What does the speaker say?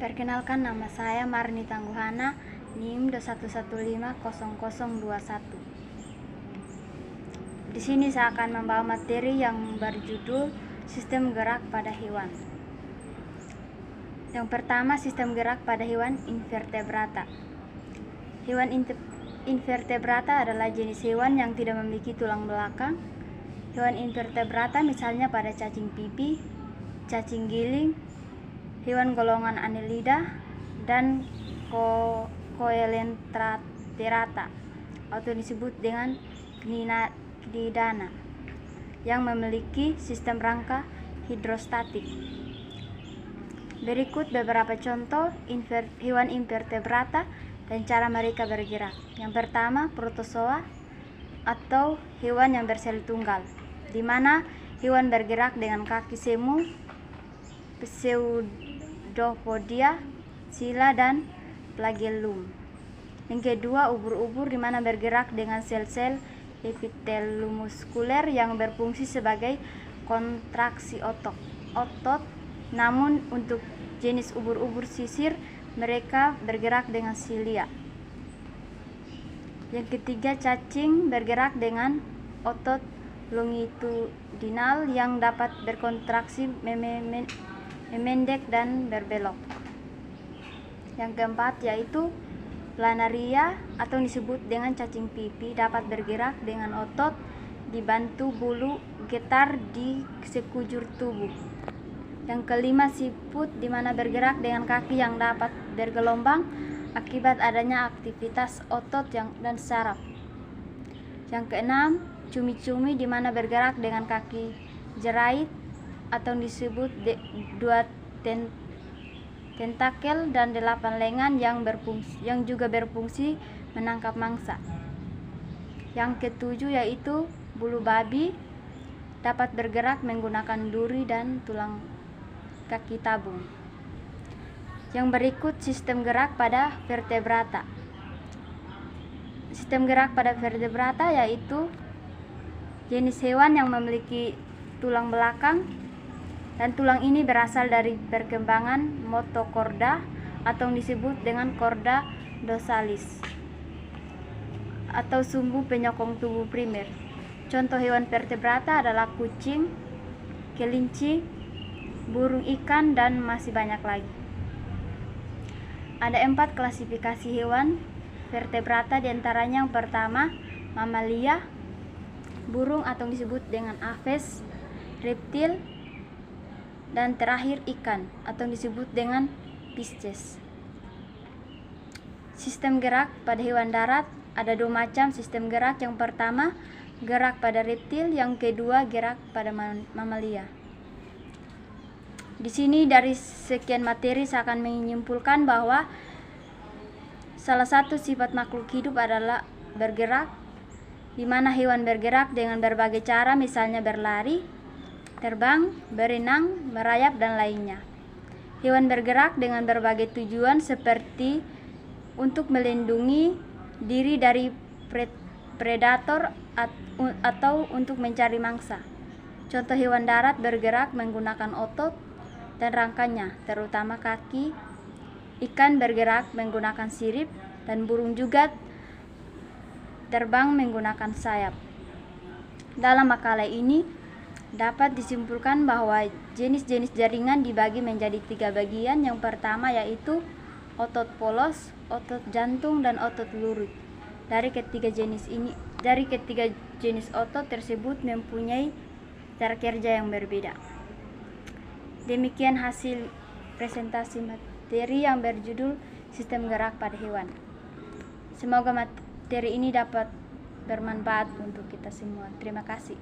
Perkenalkan, nama saya Marni Tangguhana, NIM 211500021. Di sini saya akan membawa materi yang berjudul sistem gerak pada hewan. Yang pertama, sistem gerak pada hewan invertebrata. Hewan invertebrata adalah jenis hewan yang tidak memiliki tulang belakang. Hewan invertebrata misalnya pada cacing pipih, cacing giling, hewan golongan Annelida, dan Coelenterata atau disebut dengan Cnidana yang memiliki sistem rangka hidrostatik. Berikut beberapa contoh hewan invertebrata dan cara mereka bergerak. Yang pertama, protozoa atau hewan yang bersel tunggal, di mana hewan bergerak dengan kaki semu, Pseudopodia, sila, dan flagellum. Yang kedua, ubur-ubur, di mana bergerak dengan sel-sel epitelomuskuler yang berfungsi sebagai kontraksi otot. Namun untuk jenis ubur-ubur sisir, mereka bergerak dengan silia. Yang ketiga, cacing bergerak dengan otot longitudinal yang dapat berkontraksi, memendek, dan berbelok. Yang keempat yaitu planaria atau disebut dengan cacing pipi, dapat bergerak dengan otot dibantu bulu getar di sekujur tubuh. Yang kelima, siput, di mana bergerak dengan kaki yang dapat bergelombang akibat adanya aktivitas otot dan saraf. Yang keenam, cumi-cumi, di mana bergerak dengan kaki jerait atau disebut dua tentakel dan 8 lengan yang juga berfungsi menangkap mangsa. Yang ketujuh yaitu bulu babi, dapat bergerak menggunakan duri dan tulang kaki tabung. Yang berikut sistem gerak pada vertebrata. Sistem gerak pada vertebrata yaitu jenis hewan yang memiliki tulang belakang, dan tulang ini berasal dari perkembangan motokorda atau disebut dengan korda dorsalis atau sumbu penyokong tubuh primer. Contoh hewan vertebrata adalah kucing, kelinci, burung ikan, dan masih banyak lagi. Ada 4 klasifikasi hewan vertebrata, diantaranya yang pertama mamalia, burung atau disebut dengan aves, reptil, dan terakhir ikan atau disebut dengan Pisces. Sistem gerak pada hewan darat ada 2 macam sistem gerak. Yang pertama, gerak pada reptil, yang kedua gerak pada mamalia. Di sini dari sekian materi saya akan menyimpulkan bahwa salah satu sifat makhluk hidup adalah bergerak, di mana hewan bergerak dengan berbagai cara, misalnya berlari, terbang, berenang, merayap, dan lainnya. Hewan bergerak dengan berbagai tujuan seperti untuk melindungi diri dari predator atau untuk mencari mangsa. Contoh hewan darat bergerak menggunakan otot dan rangkanya, terutama kaki. Ikan bergerak menggunakan sirip, dan burung juga terbang menggunakan sayap. Dalam makalah ini dapat disimpulkan bahwa jenis-jenis jaringan dibagi menjadi 3 bagian. Yang pertama yaitu otot polos, otot jantung, dan otot lurik. Dari ketiga jenis otot tersebut mempunyai cara kerja yang berbeda. Demikian hasil presentasi materi yang berjudul sistem gerak pada hewan. Semoga materi ini dapat bermanfaat untuk kita semua. Terima kasih.